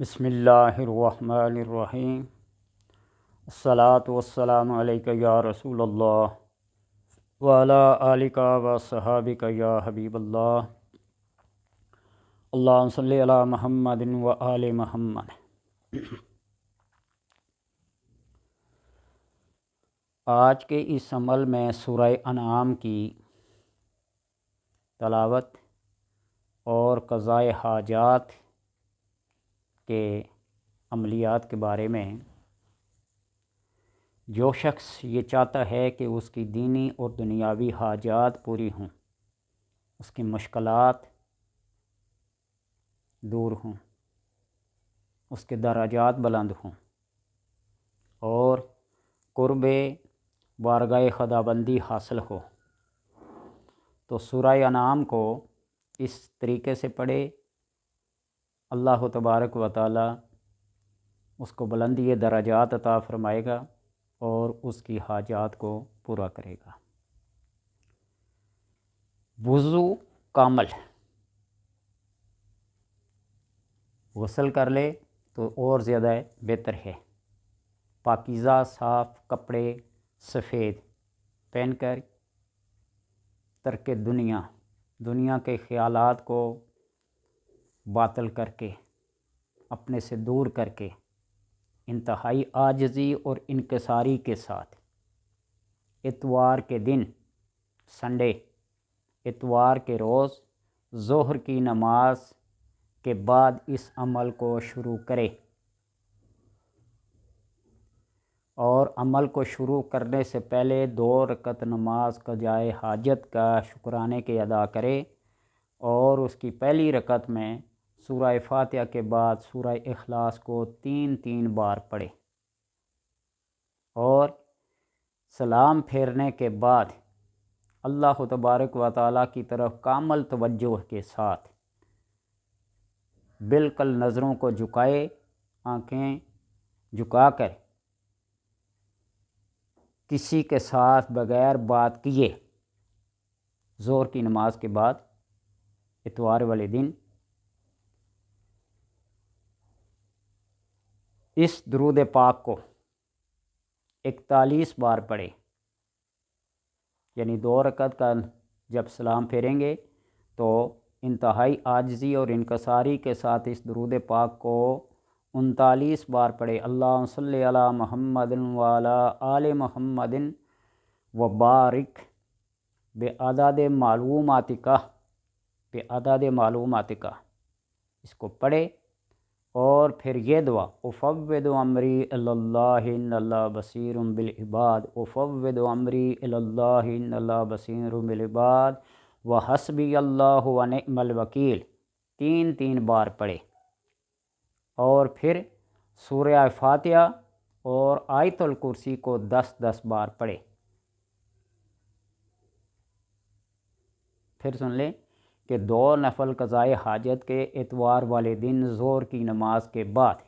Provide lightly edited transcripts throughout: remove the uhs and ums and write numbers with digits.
بسم اللہ الرحمن الرحیم۔ الصلاۃ والسلام علیک یا رسول اللہ وعلی آلک و صحابک یا حبیب اللہ۔ اللہم صلی علی محمد و آل محمد۔ آج کے اس عمل میں سورہ انعام کی تلاوت اور قضاء حاجات کے عملیات کے بارے میں جو شخص یہ چاہتا ہے کہ اس کی دینی اور دنیاوی حاجات پوری ہوں، اس کی مشکلات دور ہوں، اس کے درجات بلند ہوں اور قرب بارگاہ خداوندی حاصل ہو، تو سورہ انعام کو اس طریقے سے پڑھے، اللہ تبارک و تعالی اس کو بلندی درجات عطا فرمائے گا اور اس کی حاجات کو پورا کرے گا۔ وضو کامل، غسل کر لے تو اور زیادہ بہتر ہے۔ پاکیزہ صاف کپڑے سفید پہن کر ترک دنیا کے خیالات کو باطل کر کے، اپنے سے دور کر کے، انتہائی عاجزی اور انکساری کے ساتھ اتوار کے دن سنڈے، اتوار کے روز ظہر کی نماز کے بعد اس عمل کو شروع کرے، اور عمل کو شروع کرنے سے پہلے 2 رکعت نماز قضائے حاجت کا شکرانے کے ادا کرے، اور اس کی پہلی رکعت میں سورہ فاتحہ کے بعد سورہ اخلاص کو 3 بار پڑھے، اور سلام پھیرنے کے بعد اللہ تبارک و تعالیٰ کی طرف کامل توجہ کے ساتھ بالکل نظروں کو جھکائے، آنکھیں جھکا کر کسی کے ساتھ بغیر بات کیے ظہر کی نماز کے بعد اتوار والے دن اس درود پاک کو 41 بار پڑھے، یعنی 2 رکعت کا جب سلام پھیریں گے تو انتہائی عاجزی اور انکساری کے ساتھ اس درود پاک کو 39 بار پڑھے۔ اللہم صلی علی محمد وعلی آل محمد وبارک بعدد معلوماتک، اس کو پڑھے، اور پھر یہ دعا افوض امری الی اللہ ان اللہ بصیر بالعباد، افوض امری الی اللہ ان اللہ بصیر بالعباد وحسبی اللہ ونعم الوکیل 3 بار پڑھے، اور پھر سورہ فاتحہ اور آیت الکرسی کو 10 بار پڑھے۔ پھر سن لیں کہ 2 نفل قضائے حاجت کے اتوار والے دن ظہر کی نماز کے بعد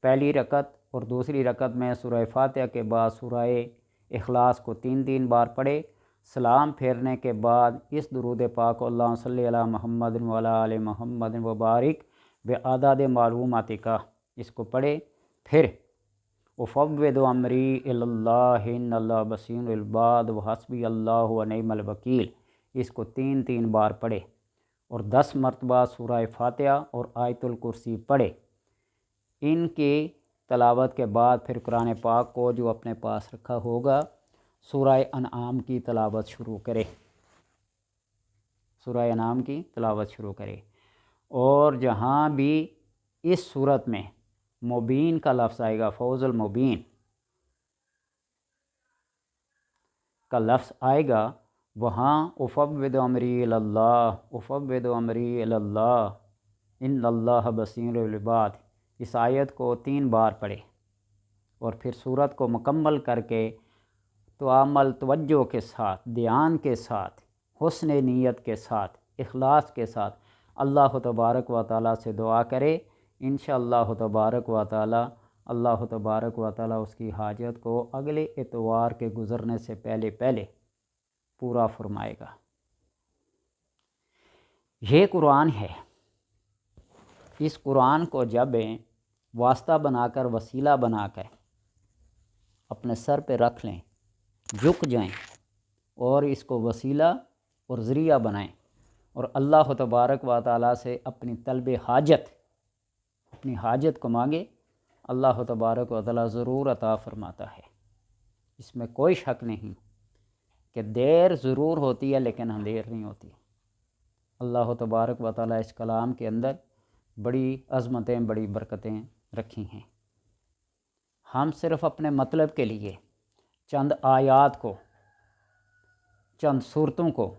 پہلی رکعت اور دوسری رکعت میں سورہ فاتحہ کے بعد سورہ اخلاص کو 3 بار پڑھے، سلام پھیرنے کے بعد اس درود پاک اللہم صلی علی محمد وعلی آل محمد وبارک بعدد معلوماتک، اس کو پڑھے، پھر افوض امری الی اللہ ان اللہ بصیر بالعباد وحسبی اللہ ونعم الوکیل، اس کو 3 بار پڑھے، اور 10 مرتبہ سورہ فاتحہ اور آیت الکرسی پڑھے۔ ان کی تلاوت کے بعد پھر قرآن پاک کو جو اپنے پاس رکھا ہوگا سورہ انعام کی تلاوت شروع کرے، سورہ انعام کی تلاوت شروع کرے، اور جہاں بھی اس صورت میں مبین کا لفظ آئے گا، فوز المبین کا لفظ آئے گا، وہاں افوض امری الی اللہ، افوض امری الی اللہ ان اللہ بصیر بالعباد، اس آیت کو 3 بار پڑھے، اور پھر سورت کو مکمل کر کے تو عمل توجہ کے ساتھ، دھیان کے ساتھ، حسن نیت کے ساتھ، اخلاص کے ساتھ اللہ تبارک و تعالیٰ سے دعا کرے، انشاءاللہ تبارک و تعالیٰ اللہ تبارک و تعالیٰ اس کی حاجت کو اگلے اتوار کے گزرنے سے پہلے پورا فرمائے گا۔ یہ قرآن ہے، اس قرآن کو جب واسطہ بنا کر، وسیلہ بنا کر اپنے سر پہ رکھ لیں، جھک جائیں اور اس کو وسیلہ اور ذریعہ بنائیں اور اللہ تبارک و تعالیٰ سے اپنی طلب حاجت، اپنی حاجت کو مانگے، اللہ تبارک و تعالیٰ ضرور عطا فرماتا ہے۔ اس میں کوئی شک نہیں کہ دیر ضرور ہوتی ہے لیکن اندھیر نہیں ہوتی۔ اللہ تبارک و تعالیٰ اس کلام کے اندر بڑی عظمتیں، بڑی برکتیں رکھی ہیں۔ ہم صرف اپنے مطلب کے لیے چند آیات کو، چند صورتوں کو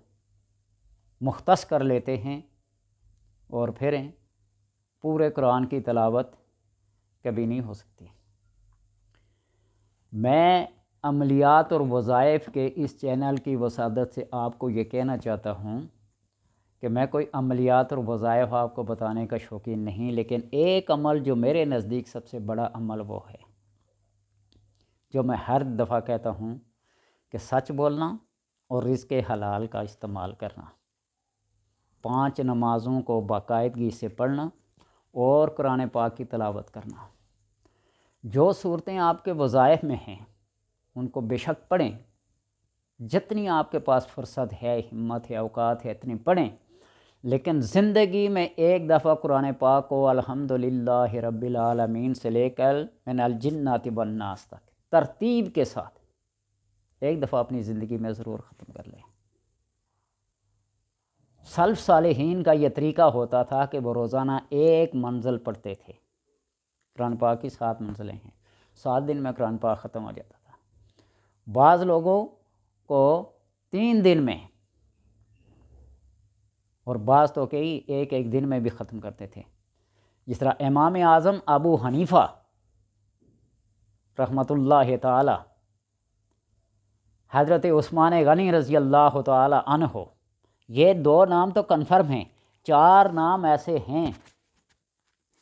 مختص کر لیتے ہیں اور پھر پورے قرآن کی تلاوت کبھی نہیں ہو سکتی۔ میں عملیات اور وظائف کے اس چینل کی وسادت سے آپ کو یہ کہنا چاہتا ہوں کہ میں کوئی عملیات اور وظائف آپ کو بتانے کا شوقین نہیں، لیکن ایک عمل جو میرے نزدیک سب سے بڑا عمل وہ ہے جو میں ہر دفعہ کہتا ہوں کہ سچ بولنا اور رزق حلال کا استعمال کرنا، 5 نمازوں کو باقاعدگی سے پڑھنا اور قرآن پاک کی تلاوت کرنا۔ جو صورتیں آپ کے وظائف میں ہیں ان کو بے شک پڑھیں، جتنی آپ کے پاس فرصت ہے، ہمت ہے، اوقات ہے، اتنی پڑھیں، لیکن زندگی میں ایک دفعہ قرآن پاک کو الحمدللہ رب العالمین سے لے کر من الجنات والناس تک ترتیب کے ساتھ ایک دفعہ اپنی زندگی میں ضرور ختم کر لیں۔ سلف صالحین کا یہ طریقہ ہوتا تھا کہ وہ روزانہ ایک منزل پڑھتے تھے۔ قرآن پاک کی 7 منزلیں ہیں، 7 دن میں قرآن پاک ختم ہو جاتا تھا۔ بعض لوگوں کو 3 دن میں اور بعض تو کئی ایک دن میں بھی ختم کرتے تھے۔ جس طرح امام اعظم ابو حنیفہ رحمۃ اللہ تعالی، حضرت عثمان غنی رضی اللہ تعالی عنہ، یہ 2 نام تو کنفرم ہیں، 4 نام ایسے ہیں،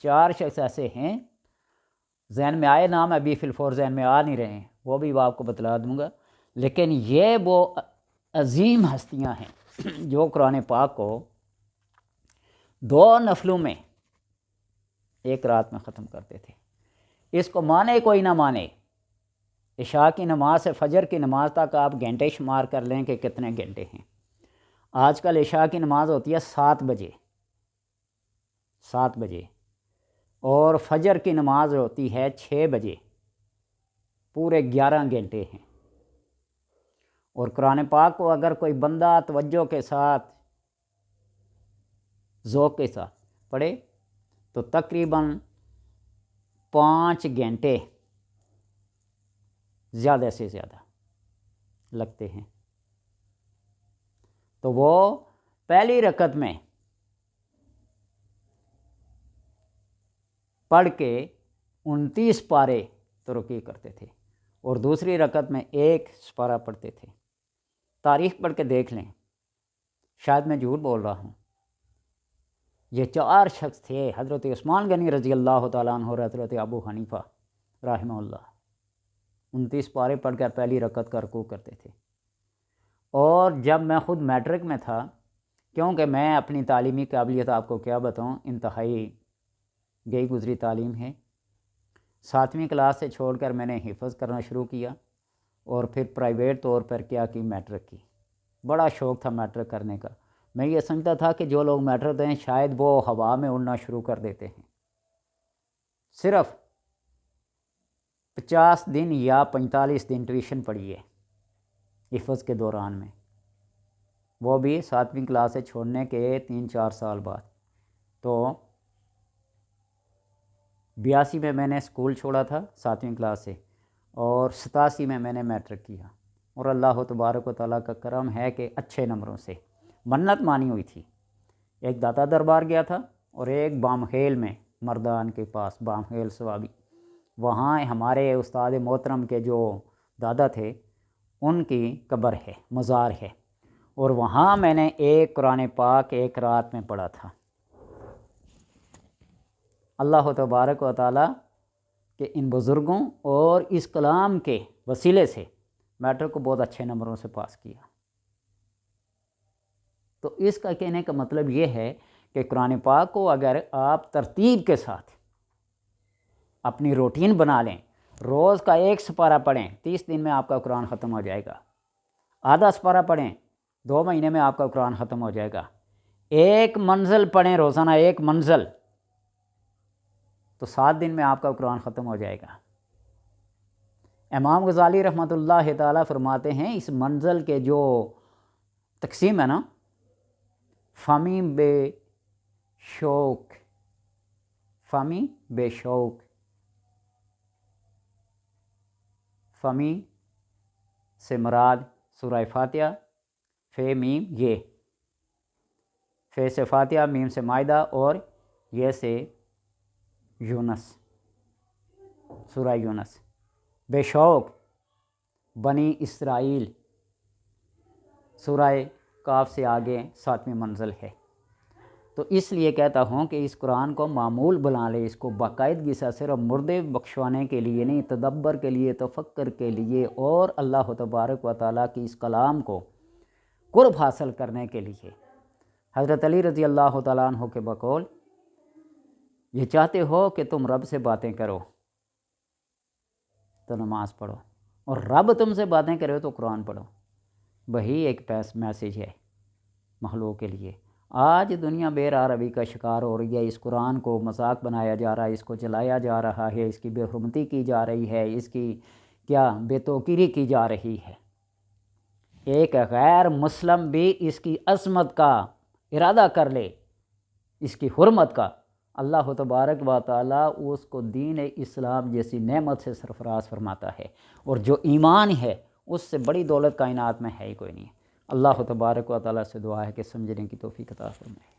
4 شخص ایسے ہیں، ذہن میں آئے نام، ابھی فی الفور ذہن میں آ نہیں رہے ہیں، وہ بھی آپ کو بتلا دوں گا، لیکن یہ وہ عظیم ہستیاں ہیں جو قرآن پاک کو 2 نفلوں میں ایک رات میں ختم کرتے تھے۔ اس کو مانے کوئی نہ مانے، عشاء کی نماز سے فجر کی نماز تک آپ گھنٹے شمار کر لیں کہ کتنے گھنٹے ہیں۔ آج کل عشاء کی نماز ہوتی ہے 7 بجے، 7 بجے، اور فجر کی نماز ہوتی ہے 6 بجے، پورے 11 گھنٹے ہیں۔ اور قرآن پاک کو اگر کوئی بندہ توجہ کے ساتھ، ذوق کے ساتھ پڑھے تو تقریباً 5 گھنٹے زیادہ سے زیادہ لگتے ہیں۔ تو وہ پہلی رکعت میں پڑھ کے 29 پارے ترقی کرتے تھے اور دوسری رکعت میں 1 سپارہ پڑھتے تھے۔ تاریخ پڑھ کے دیکھ لیں، شاید میں جھوٹ بول رہا ہوں۔ یہ 4 شخص تھے، حضرت عثمان غنی رضی اللہ تعالیٰ عنہ اور حضرت ابو حنیفہ رحمہ اللہ، 29 پارے پڑھ کر پہلی رکعت کا رکوع کرتے تھے۔ اور جب میں خود میٹرک میں تھا، کیونکہ میں اپنی تعلیمی قابلیت آپ کو کیا بتاؤں، انتہائی گئی گزری تعلیم ہے، 7ویں کلاس سے چھوڑ کر میں نے حفظ کرنا شروع کیا اور پھر پرائیویٹ طور پر کیا کی، میٹرک کی۔ بڑا شوق تھا میٹرک کرنے کا۔ میں یہ سمجھتا تھا کہ جو لوگ میٹرک دیں شاید وہ ہوا میں اڑنا شروع کر دیتے ہیں۔ صرف 50 دن یا 45 دن ٹیوشن پڑھی ہے حفظ کے دوران میں، وہ بھی 7ویں کلاس سے چھوڑنے کے 3-4 سال بعد۔ تو 82 میں نے اسکول چھوڑا تھا 7ویں کلاس سے، اور 87 میں نے میٹرک کیا، اور اللہ تبارک و تعالیٰ کا کرم ہے کہ اچھے نمبروں سے۔ منت مانی ہوئی تھی، ایک داتا دربار گیا تھا اور ایک بامخیل میں، مردان کے پاس بامخیل سوابی، وہاں ہمارے استاد محترم کے جو دادا تھے ان کی قبر ہے، مزار ہے، اور وہاں میں نے ایک قرآن پاک ایک رات میں پڑھا تھا۔ اللہ تبارک و تعالیٰ کہ ان بزرگوں اور اس کلام کے وسیلے سے میٹرک کو بہت اچھے نمبروں سے پاس کیا۔ تو اس کا کہنے کا مطلب یہ ہے کہ قرآن پاک کو اگر آپ ترتیب کے ساتھ اپنی روٹین بنا لیں، روز کا 1 سپارہ پڑھیں، 30 دن میں آپ کا قرآن ختم ہو جائے گا۔ آدھا سپارہ پڑھیں، 2 مہینے میں آپ کا قرآن ختم ہو جائے گا۔ 1 منزل پڑھیں روزانہ، 1 منزل، تو 7 دن میں آپ کا قرآن ختم ہو جائے گا۔ امام غزالی رحمۃ اللہ تعالیٰ فرماتے ہیں اس منزل کے جو تقسیم ہے نا، فہمی بے شوق، فہمی بے شوق، فہمی سے مراد سورہ فاتحہ، فے میم یہ، فے سے فاتحہ، میم سے مائدہ اور یہ سے یونس، سورہ یونس۔ بے شوق بنی اسرائیل، سورہ کاف سے آگے 7ویں منزل ہے۔ تو اس لیے کہتا ہوں کہ اس قرآن کو معمول بنا لے، اس کو باقاعدگی سے صرف مردے بخشوانے کے لیے نہیں، تدبر کے لیے، تفکر کے لیے، اور اللہ تبارک و تعالیٰ کی اس کلام کو قرب حاصل کرنے کے لیے۔ حضرت علی رضی اللہ تعالیٰ عنہ کے بقول، یہ چاہتے ہو کہ تم رب سے باتیں کرو تو نماز پڑھو، اور رب تم سے باتیں کرے تو قرآن پڑھو۔ وہی ایک میسیج ہے مخلوق کے لیے۔ آج دنیا بے روی کا شکار ہو رہی ہے، اس قرآن کو مذاق بنایا جا رہا ہے، اس کو جلایا جا رہا ہے، اس کی بے حرمتی کی جا رہی ہے، اس کی بے توقیری کی جا رہی ہے۔ ایک غیر مسلم بھی اس کی عظمت کا ارادہ کر لے، اس کی حرمت کا، اللہ تبارک و تعالیٰ اس کو دین اسلام جیسی نعمت سے سرفراز فرماتا ہے، اور جو ایمان ہے اس سے بڑی دولت کائنات میں ہے ہی کوئی نہیں۔ اللہ تبارک و تعالیٰ سے دعا ہے کہ سمجھنے کی توفیق عطا فرمائے۔